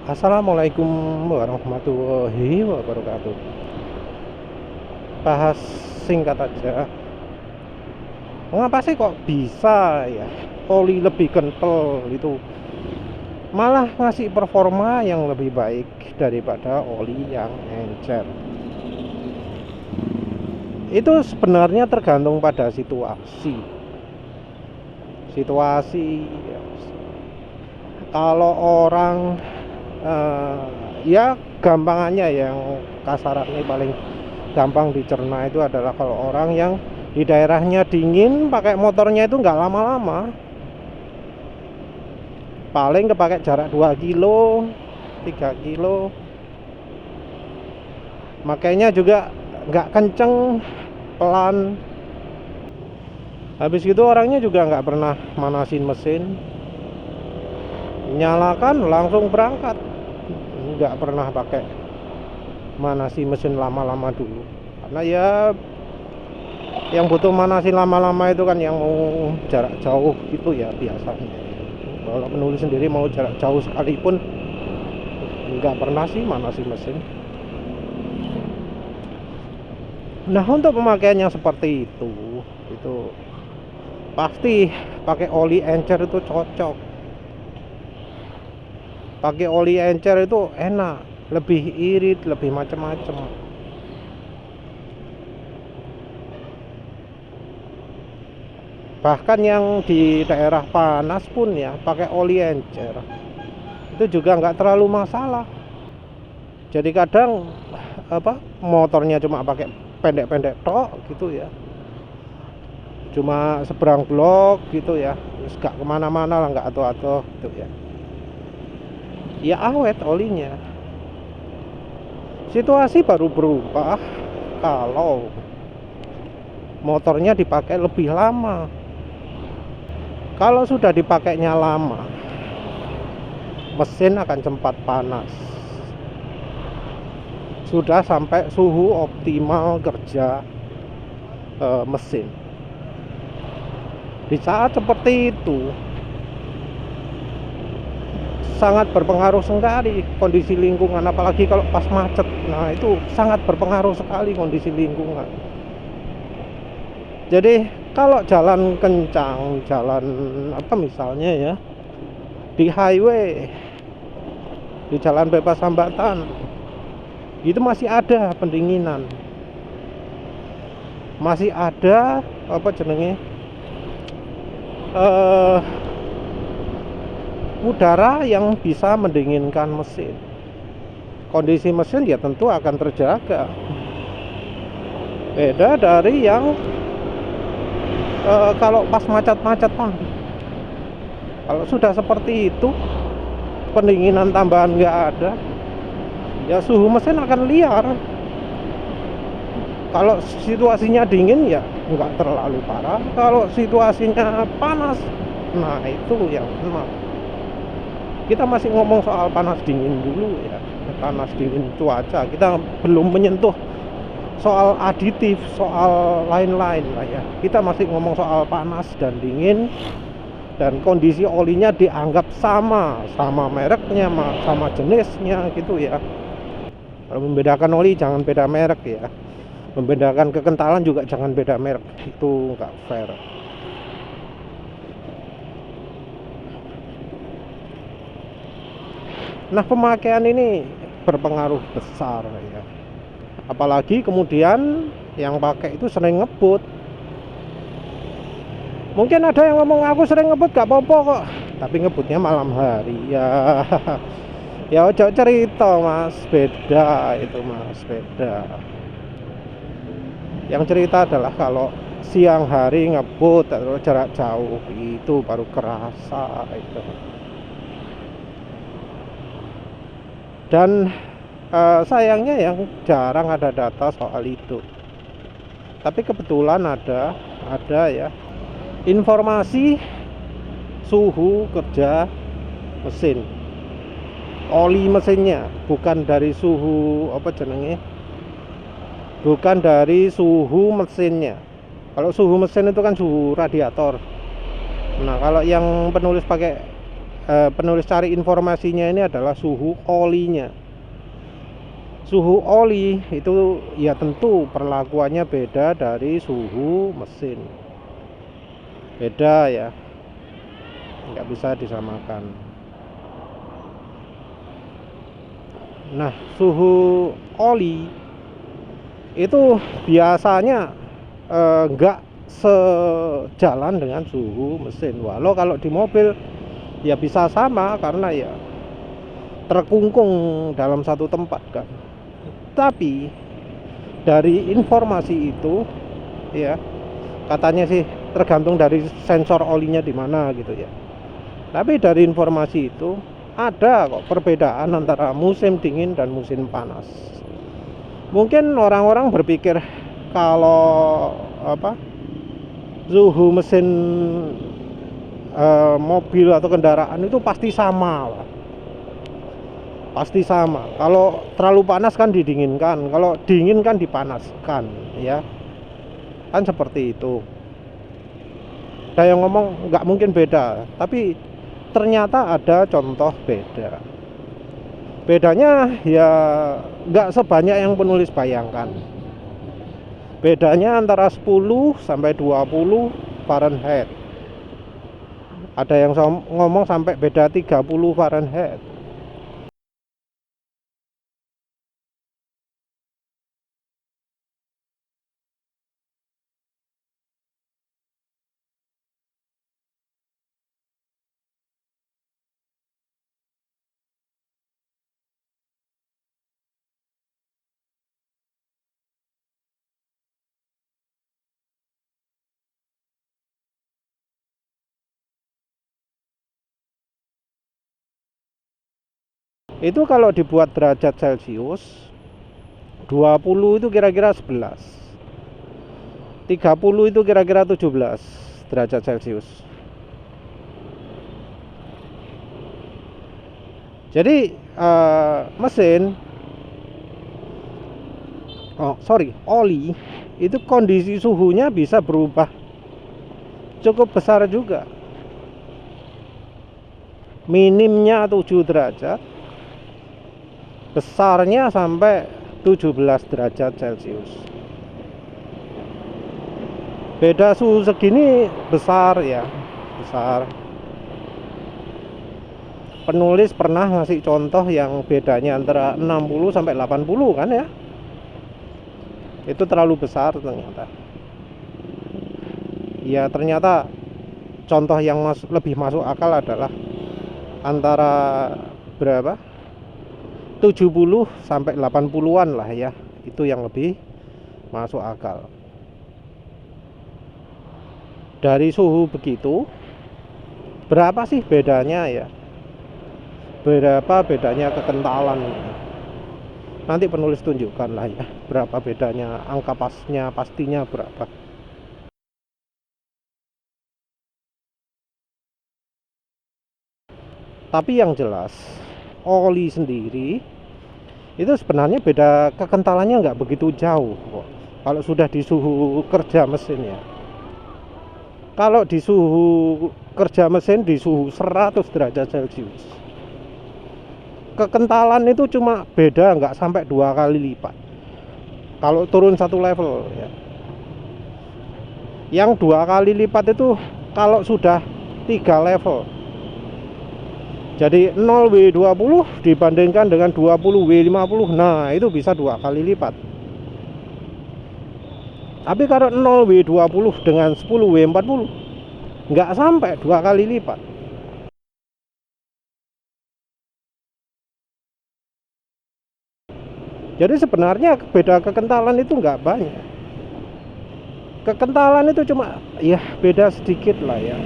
Assalamualaikum warahmatullahi wabarakatuh. Bahas singkat aja. Mengapa sih kok bisa ya oli lebih kental itu malah ngasih performa yang lebih baik daripada oli yang encer? Itu sebenarnya tergantung pada situasi. Ya. Kalau orang ya gampangannya yang kasarannya paling gampang dicerna itu adalah kalau orang yang di daerahnya dingin pakai motornya itu nggak lama-lama, paling kepakai jarak 2 kilo 3 kilo, makanya juga nggak kenceng, pelan. Habis itu orangnya juga nggak pernah manasin mesin, nyalakan langsung berangkat, nggak pernah pakai manasi mesin lama-lama dulu. Karena ya yang butuh manasin lama-lama itu kan yang mau jarak jauh gitu ya biasanya. Kalau penulis sendiri mau jarak jauh sekalipun nggak pernah sih manasi mesin. Nah, untuk pemakaian yang seperti itu pasti pakai oli encer itu cocok. Pakai oli encer itu enak, lebih irit, lebih macam-macam. Bahkan yang di daerah panas pun ya pakai oli encer itu juga nggak terlalu masalah. Jadi kadang motornya cuma pakai pendek-pendek tok gitu ya, cuma seberang blok gitu ya, terus gak kemana-mana lah, nggak atuh-atuh gitu ya awet olinya. Situasi baru berubah kalau motornya dipakai lebih lama. Kalau sudah dipakainya lama, mesin akan cepat panas. Sudah sampai suhu optimal kerja mesin. Di saat seperti itu sangat berpengaruh sekali kondisi lingkungan, apalagi kalau pas macet. Nah, itu sangat berpengaruh sekali kondisi lingkungan. Jadi kalau jalan kencang, jalan misalnya ya di highway, di jalan bebas hambatan, itu masih ada pendinginan, masih ada udara yang bisa mendinginkan mesin. Kondisi mesin ya tentu akan terjaga. Beda dari yang kalau pas macet-macetan. Kalau sudah seperti itu, pendinginan tambahan nggak ada, ya suhu mesin akan liar. Kalau situasinya dingin ya nggak terlalu parah. Kalau situasinya panas, nah itu yang enak. Kita masih ngomong soal panas dingin dulu ya, panas dingin cuaca. Kita belum menyentuh soal aditif, soal lain-lain lah ya. Kita masih ngomong soal panas dan dingin, dan kondisi olinya dianggap sama mereknya, sama jenisnya gitu ya. Kalau membedakan oli jangan beda merek ya, membedakan kekentalan juga jangan beda merek, itu nggak fair. Nah, pemakaian ini berpengaruh besar ya. Apalagi kemudian yang pakai itu sering ngebut. Mungkin ada yang ngomong aku sering ngebut gak apa-apa kok, tapi ngebutnya malam hari ya. Ya ojo cerita mas, beda itu mas, beda. Yang cerita adalah kalau siang hari ngebut atau jarak jauh, itu baru kerasa itu. Dan sayangnya yang jarang ada data soal itu. Tapi kebetulan ada ya informasi suhu kerja mesin, oli mesinnya, bukan dari suhu bukan dari suhu mesinnya. Kalau suhu mesin itu kan suhu radiator. Nah, kalau yang penulis pakai penulis cari informasinya ini adalah suhu olinya. Suhu oli itu ya tentu perlakuannya beda dari suhu mesin, beda ya, nggak bisa disamakan. Nah, suhu oli itu biasanya nggak sejalan dengan suhu mesin. Walau kalau di mobil ya bisa sama karena ya terkungkung dalam satu tempat kan. Tapi dari informasi itu ya, katanya sih tergantung dari sensor olinya di mana gitu ya. Tapi dari informasi itu ada kok perbedaan antara musim dingin dan musim panas. Mungkin orang-orang berpikir kalau suhu mesin mobil atau kendaraan itu pasti sama lah. Pasti sama. Kalau terlalu panas kan didinginkan, kalau dingin kan dipanaskan, ya. Kan seperti itu. Ada yang ngomong nggak mungkin beda, tapi ternyata ada contoh beda. Bedanya ya nggak sebanyak yang penulis bayangkan. Bedanya antara 10 sampai 20 Fahrenheit. Ada yang ngomong sampai beda 30 Fahrenheit. Itu kalau dibuat derajat Celcius 20 itu kira-kira 11, 30 itu kira-kira 17 derajat Celcius. Jadi mesin oli itu kondisi suhunya bisa berubah cukup besar juga. Minimnya 7 derajat, besarnya sampai 17 derajat Celcius. Beda suhu segini besar ya, besar. Penulis pernah ngasih contoh yang bedanya antara 60 sampai 80 kan ya. Itu terlalu besar ternyata. Ya ternyata contoh yang lebih masuk akal adalah antara berapa? 70 sampai 80-an lah ya. Itu yang lebih masuk akal. Dari suhu begitu, berapa sih bedanya ya? Berapa bedanya kekentalan? Nanti penulis tunjukkan lah ya, berapa bedanya, angka pastinya berapa. Tapi yang jelas oli sendiri itu sebenarnya beda kekentalannya nggak begitu jauh kok. Kalau sudah di suhu kerja mesin ya. Kalau di suhu kerja mesin di suhu 100 derajat Celcius, kekentalan itu cuma beda nggak sampai 2 kali lipat. Kalau turun satu level ya. Yang 2 kali lipat itu kalau sudah 3 level. Jadi 0W20 dibandingkan dengan 20W50, nah itu bisa 2 kali lipat. Tapi kalau 0W20 dengan 10W40 nggak sampai 2 kali lipat. Jadi sebenarnya beda kekentalan itu nggak banyak. Kekentalan itu cuma ya beda sedikit lah ya.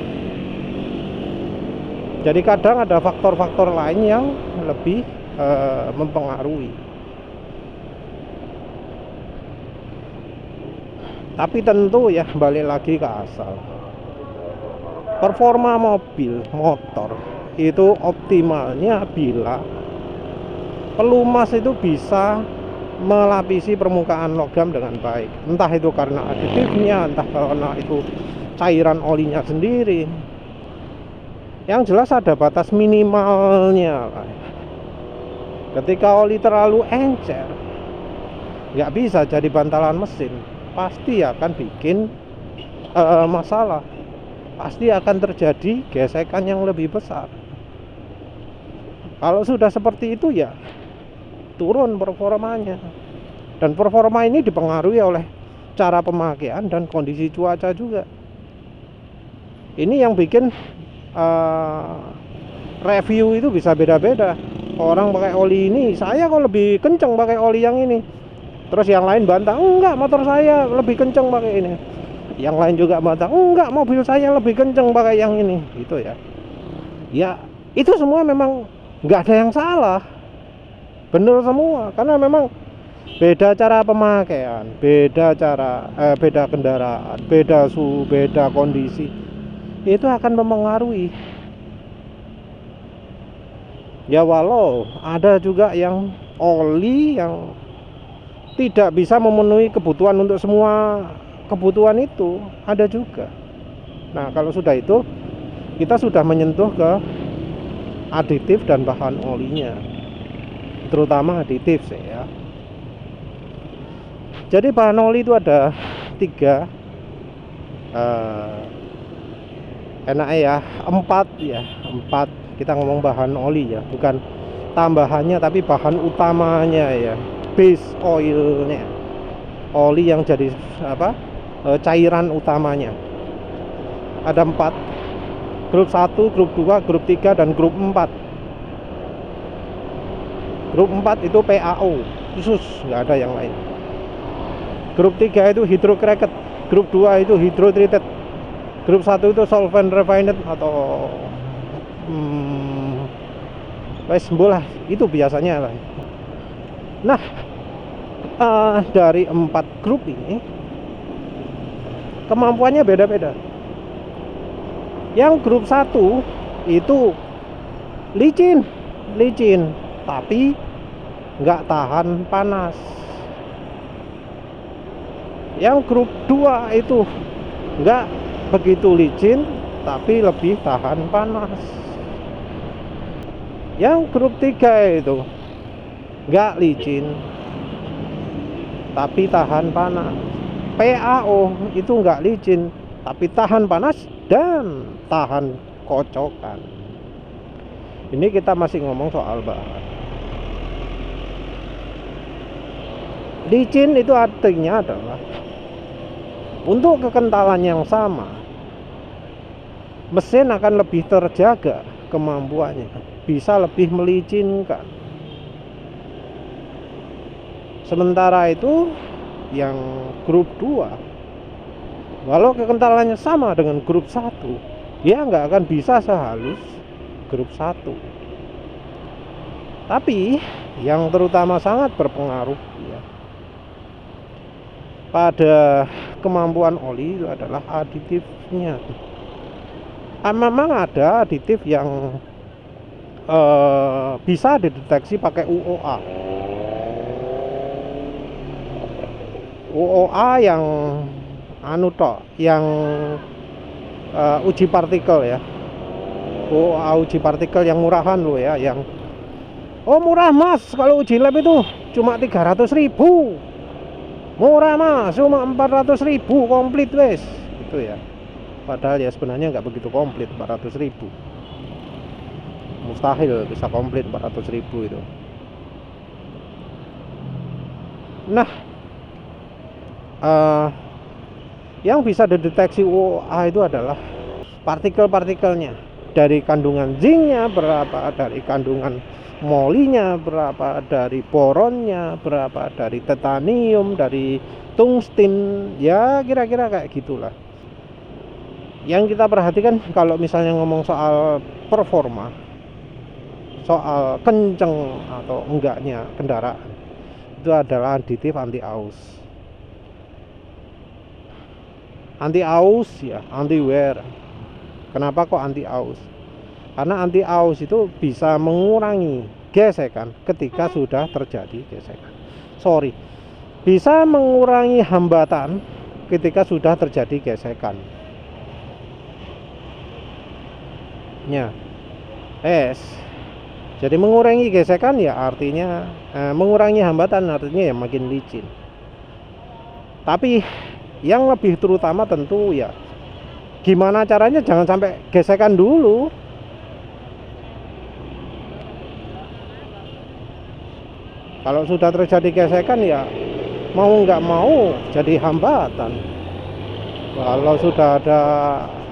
Jadi kadang ada faktor-faktor lain yang lebih mempengaruhi. Tapi tentu ya balik lagi ke asal. Performa motor itu optimalnya bila pelumas itu bisa melapisi permukaan logam dengan baik. Entah itu karena aditifnya, entah karena itu cairan olinya sendiri. Yang jelas ada batas minimalnya lah. Ketika oli terlalu encer, nggak bisa jadi bantalan mesin, pasti akan bikin masalah, pasti akan terjadi gesekan yang lebih besar. Kalau sudah seperti itu ya turun performanya, dan performa ini dipengaruhi oleh cara pemakaian dan kondisi cuaca juga. Ini yang bikin review itu bisa beda-beda. Orang pakai oli ini, saya kok lebih kenceng pakai oli yang ini. Terus yang lain bantah, enggak, motor saya lebih kenceng pakai ini. Yang lain juga bantah, enggak, mobil saya lebih kenceng pakai yang ini. Gitu ya. Ya, itu semua memang nggak ada yang salah. Bener semua, karena memang beda cara pemakaian, beda kendaraan, beda suhu, beda kondisi. Itu akan mempengaruhi. Ya walau ada juga yang oli yang tidak bisa memenuhi kebutuhan untuk semua kebutuhan itu, ada juga. Nah, kalau sudah itu kita sudah menyentuh ke aditif dan bahan olinya, terutama aditif sih ya. Jadi bahan oli itu ada 3, enaknya ya 4. Kita ngomong bahan oli ya, bukan tambahannya tapi bahan utamanya ya, base oilnya, oli yang jadi cairan utamanya. Ada 4, grup 1, grup 2, grup 3, dan grup 4. Grup 4 itu PAO khusus, nggak ada yang lain. Grup 3 itu hydrocracked, grup 2 itu hydrotreated, grup 1 itu solvent refined atau wes bola, itu biasanya lah. Nah, dari 4 grup ini kemampuannya beda-beda. Yang grup 1 itu licin tapi nggak tahan panas. Yang grup 2 itu nggak begitu licin tapi lebih tahan panas. Yang grup 3 itu nggak licin tapi tahan panas. PAO itu nggak licin tapi tahan panas dan tahan kocokan. Ini kita masih ngomong soal bahan. Licin itu artinya adalah untuk kekentalan yang sama, mesin akan lebih terjaga kemampuannya, bisa lebih melicinkan. Sementara itu yang grup 2, walau kekentalannya sama dengan grup 1, dia nggak akan bisa sehalus grup 1. Tapi yang terutama sangat berpengaruh ya, pada kemampuan oli itu adalah aditifnya. Memang ada aditif yang bisa dideteksi pakai UOA. UOA yang yang uji partikel ya. UOA uji partikel yang murahan loh ya, yang murah mas, kalau uji lab itu cuma 300.000. Murah mas, cuma 400.000 komplit wes, gitu ya. Padahal ya sebenarnya nggak begitu komplit 400.000. Mustahil bisa komplit 400.000 itu. Nah, yang bisa dideteksi UOA itu adalah partikel-partikelnya, dari kandungan zincnya berapa, dari kandungan molinya berapa, dari boronnya berapa, dari titanium, dari tungsten, ya kira-kira kayak gitulah. Yang kita perhatikan kalau misalnya ngomong soal performa, soal kenceng atau enggaknya kendaraan, itu adalah aditif anti-aus. Anti-aus ya, anti-wear. Kenapa kok anti-aus? Karena anti-aus itu bisa mengurangi gesekan ketika sudah terjadi gesekan. Bisa mengurangi hambatan ketika sudah terjadi gesekan. es. Jadi mengurangi gesekan ya artinya mengurangi hambatan artinya ya makin licin. Tapi yang lebih terutama tentu ya gimana caranya jangan sampai gesekan dulu. Kalau sudah terjadi gesekan ya mau nggak mau jadi hambatan. Kalau sudah ada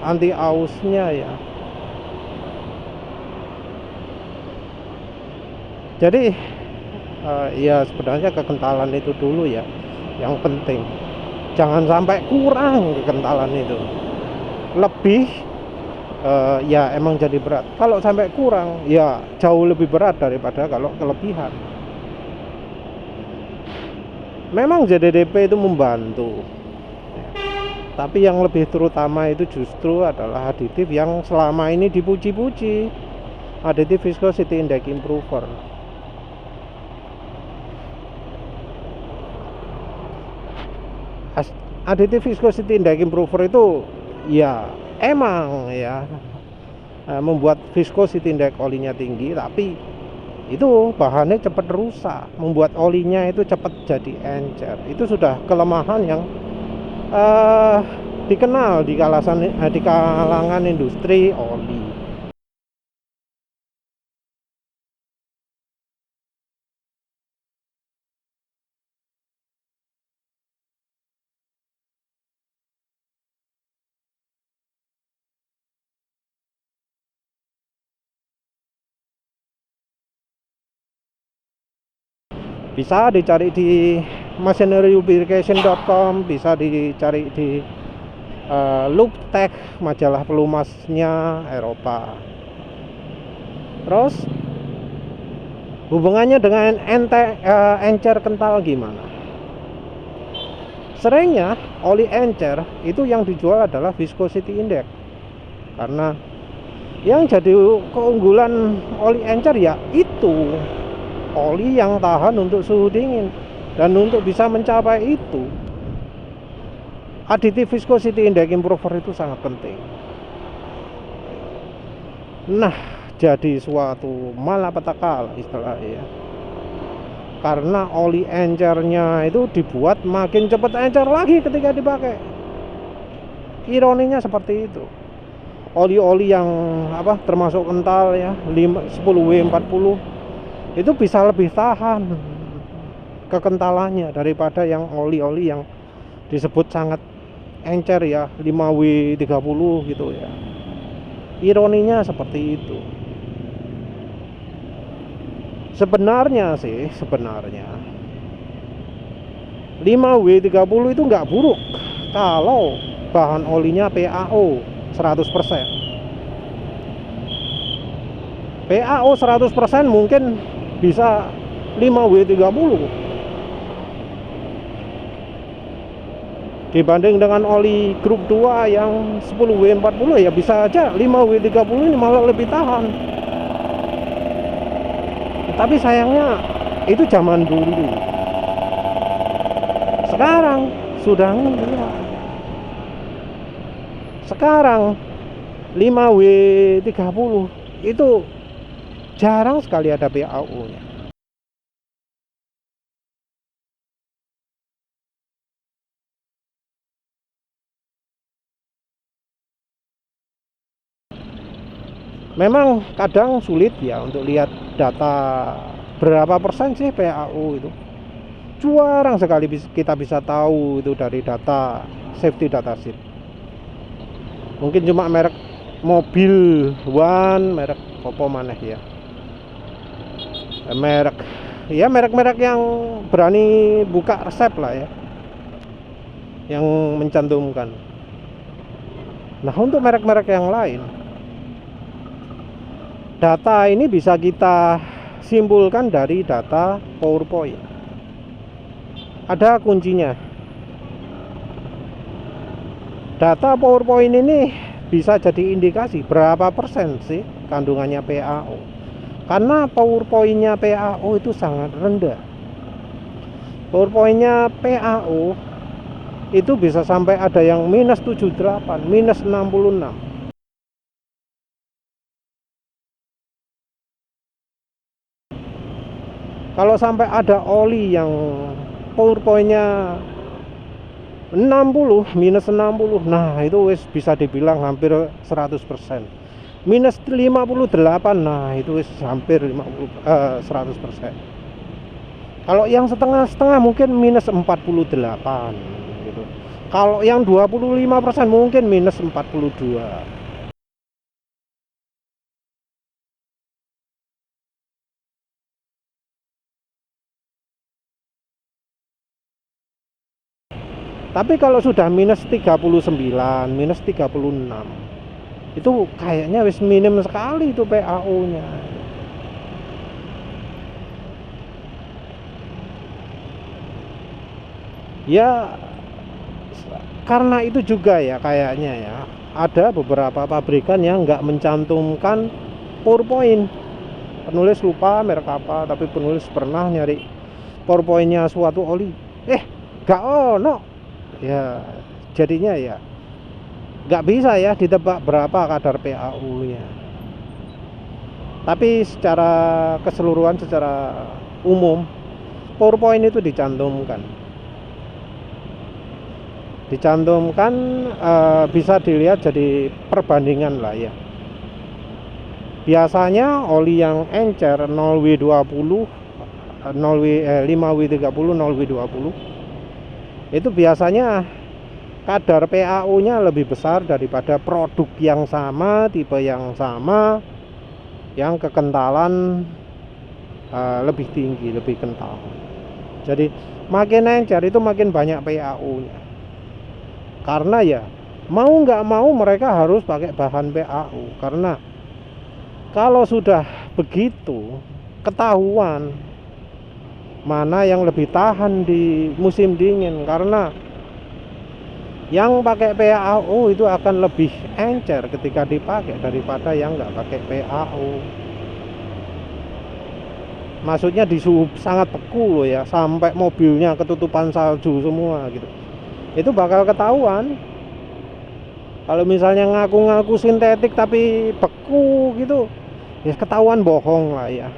anti ausnya ya. Jadi ya sebenarnya kekentalan itu dulu ya yang penting. Jangan sampai kurang kekentalan itu. Lebih ya emang jadi berat. Kalau sampai kurang ya jauh lebih berat daripada kalau kelebihan. Memang ZDDP itu membantu. Tapi yang lebih terutama itu justru adalah aditif yang selama ini dipuji-puji. Aditif viscosity index improver. Aditif viscosity index improver itu ya emang ya membuat viscosity index olinya tinggi, tapi itu bahannya cepat rusak, membuat olinya itu cepat jadi encer. Itu sudah kelemahan yang dikenal di kalangan industri oli. Bisa dicari di machinerylubrication.com, bisa dicari di Lubtech, majalah pelumasnya Eropa. Terus hubungannya dengan encer kental gimana? Seringnya oli encer itu yang dijual adalah viscosity index, karena yang jadi keunggulan oli encer ya itu oli yang tahan untuk suhu dingin. Dan untuk bisa mencapai itu aditif viscosity index improver itu sangat penting. Nah, jadi suatu malapetaka istilahnya, karena oli encernya itu dibuat makin cepat encer lagi ketika dipakai. Ironinya seperti itu. Oli-oli yang termasuk kental ya 10W40 itu bisa lebih tahan kekentalannya daripada yang oli-oli yang disebut sangat encer ya 5W30 gitu ya. Ironinya seperti itu. Sebenarnya 5W30 itu nggak buruk kalau bahan olinya PAO 100%. PAO 100% mungkin bisa 5W30 dibanding dengan oli grup 2 yang 10W40 ya bisa aja 5W30 ini malah lebih tahan. Tapi sayangnya itu zaman dulu. Sekarang sudah enggak. Sekarang 5W30 itu jarang sekali ada PAO-nya. Memang kadang sulit ya untuk lihat data berapa persen sih PAO itu. Jarang sekali kita bisa tahu itu dari data safety data sheet. Mungkin cuma merek mobil one, merek apa maneh ya. Merek-merek yang berani buka resep lah ya, yang mencantumkan. Nah, untuk merek-merek yang lain, data ini bisa kita simpulkan dari data PowerPoint. Ada kuncinya. Data PowerPoint ini bisa jadi indikasi berapa persen sih kandungannya PAO. Karena PowerPoint-nya PAO itu sangat rendah. PowerPoint-nya PAO itu bisa sampai ada yang -78, -66. Kalau sampai ada oli yang power point-nya 60, minus 60, nah itu wis bisa dibilang hampir 100%. Minus 58, nah itu wis hampir 100%. Kalau yang setengah-setengah mungkin minus 48 gitu. Kalau yang 25% mungkin minus 42. Tapi kalau sudah minus 39, minus 36, itu kayaknya wis minim sekali itu PAU-nya. Ya karena itu juga ya kayaknya ya, ada beberapa pabrikan yang nggak mencantumkan pour point. Penulis lupa merek apa, tapi penulis pernah nyari pour point-nya suatu oli, nggak ono. Ya jadinya ya nggak bisa ya ditebak berapa kadar PAU-nya. Tapi secara keseluruhan, secara umum, pour point itu dicantumkan, bisa dilihat jadi perbandingan lah ya. Biasanya oli yang encer 0W20, 5W30, 0W20 itu biasanya kadar PAU-nya lebih besar daripada produk yang sama, tipe yang sama, yang kekentalan lebih tinggi, lebih kental. Jadi makin encer itu makin banyak PAU-nya. Karena ya mau nggak mau mereka harus pakai bahan PAU, karena kalau sudah begitu ketahuan mana yang lebih tahan di musim dingin, karena yang pakai PAU itu akan lebih encer ketika dipakai daripada yang nggak pakai PAU. Maksudnya di suhu sangat beku loh ya, sampai mobilnya ketutupan salju semua gitu. Itu bakal ketahuan. Kalau misalnya ngaku-ngaku sintetik tapi beku gitu, ya ketahuan bohong lah ya.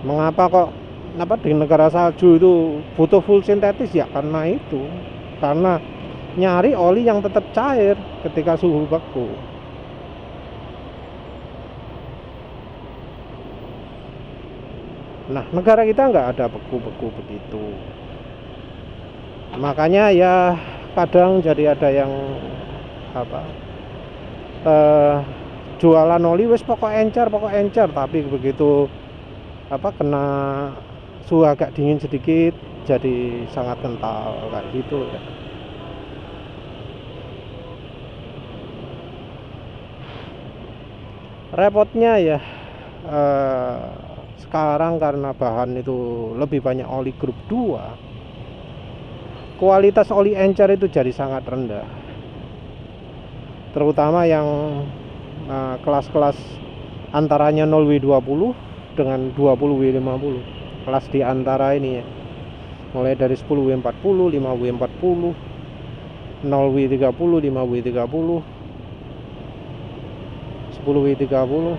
Mengapa kok di negara salju itu butuh full sintetis? Ya karena itu, karena nyari oli yang tetap cair ketika suhu beku. Nah negara kita nggak ada beku-beku begitu, makanya ya kadang jadi ada yang jualan oli wis pokok encer, tapi begitu kena suhu agak dingin sedikit jadi sangat kental kayak gitu ya. Repotnya ya sekarang karena bahan itu lebih banyak oli grup 2, kualitas oli encer itu jadi sangat rendah, terutama yang kelas-kelas antaranya 0W20 dengan 20W50, kelas di antara ini ya, mulai dari 10W40, 5W40, 0W30, 5W30, 10W30.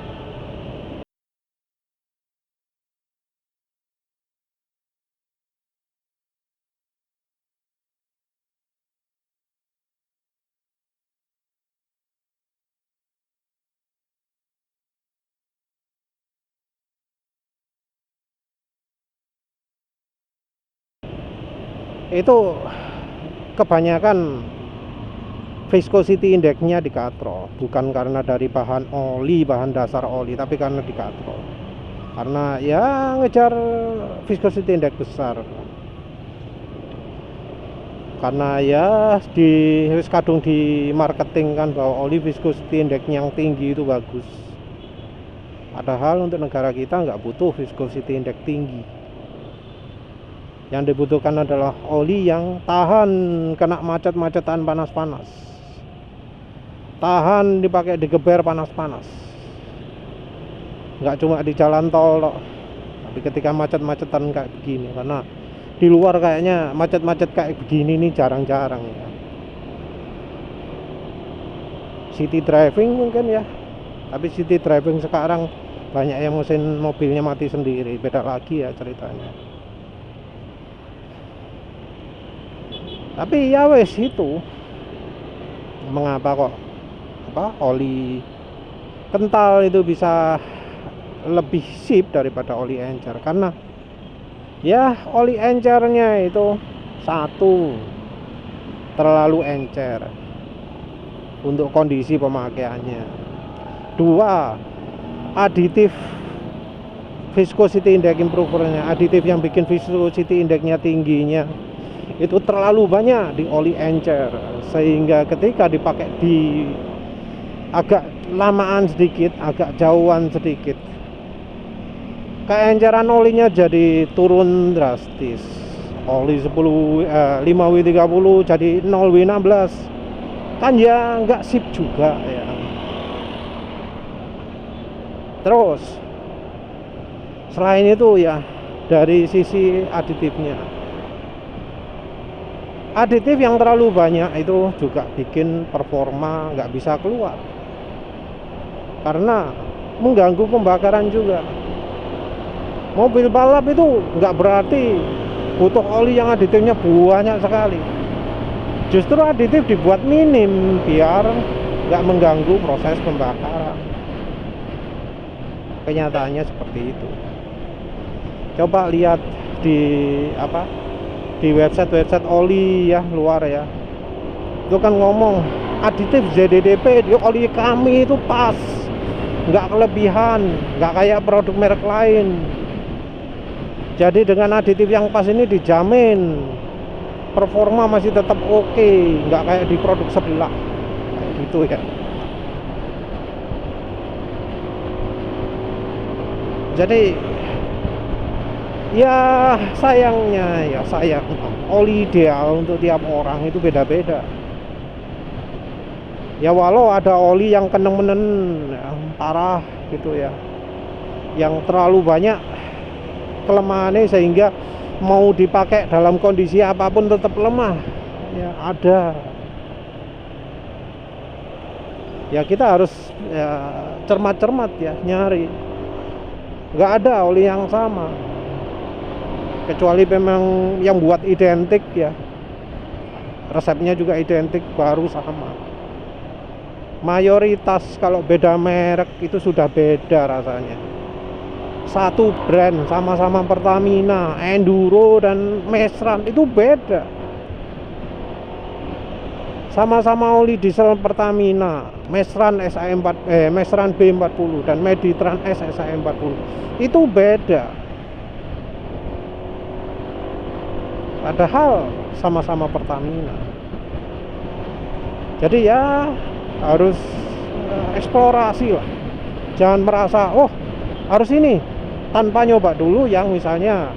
Itu kebanyakan viscosity index-nya di katrol, bukan karena dari bahan oli, bahan dasar oli, tapi karena di katrol, karena ya ngejar viscosity index besar, karena ya di kadung di marketing kan bahwa oli viscosity index yang tinggi itu bagus, padahal untuk negara kita nggak butuh viscosity index tinggi. Yang dibutuhkan adalah oli yang tahan kena macet-macetan panas-panas, tahan dipakai digeber panas-panas, nggak cuma di jalan tol loh, tapi ketika macet-macetan kayak begini. Karena di luar kayaknya macet-macet kayak begini nih jarang-jarang ya. City driving mungkin ya, tapi city driving sekarang banyak yang mesin mobilnya mati sendiri, beda lagi ya ceritanya. Tapi ya wes itu, mengapa kok oli kental itu bisa lebih sip daripada oli encer? Karena ya oli encernya itu satu, terlalu encer untuk kondisi pemakaiannya. Dua, aditif viscosity index improvernya, aditif yang bikin viscosity indexnya tingginya itu terlalu banyak di oli encer, sehingga ketika dipakai di agak lamaan sedikit, agak jauhan sedikit, keenceran olinya jadi turun drastis. Oli 5W30 jadi 0W16, kan ya nggak sip juga ya. Terus selain itu ya, dari sisi aditifnya, aditif yang terlalu banyak itu juga bikin performa nggak bisa keluar, karena mengganggu pembakaran juga. Mobil balap itu nggak berarti butuh oli yang aditifnya banyak sekali. Justru aditif dibuat minim biar nggak mengganggu proses pembakaran. Kenyataannya seperti itu. Coba lihat di website oli ya luar ya, itu kan ngomong aditif ZDDP di oli kami itu pas, nggak kelebihan, nggak kayak produk merek lain. Jadi dengan aditif yang pas ini dijamin performa masih tetap oke, nggak kayak di produk sebelah kayak gitu ya. Jadi ya sayangnya ya, oli ideal untuk tiap orang itu beda-beda ya. Walau ada oli yang keneng-menen ya, parah gitu ya, yang terlalu banyak kelemahannya sehingga mau dipakai dalam kondisi apapun tetap lemah ya, ada ya. Kita harus ya cermat-cermat ya, nyari. Nggak ada oli yang sama, kecuali memang yang buat identik ya, resepnya juga identik, baru sama. Mayoritas kalau beda merek itu sudah beda rasanya. Satu brand sama-sama Pertamina, Enduro dan Mesran itu beda. Sama-sama oli diesel Pertamina, Mesran Mesran B40 dan Meditran S SAE40 itu beda. Padahal sama-sama Pertamina. Jadi ya harus eksplorasi lah. Jangan merasa harus ini tanpa nyoba dulu yang misalnya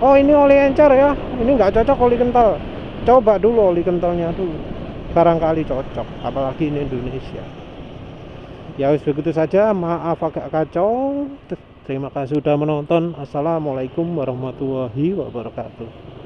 ini oli encer ya, ini nggak cocok oli kental. Coba dulu oli kentalnya dulu, barangkali cocok, apalagi ini Indonesia. Ya wis begitu saja, maaf agak kacau. Terima kasih sudah menonton. Assalamualaikum warahmatullahi wabarakatuh.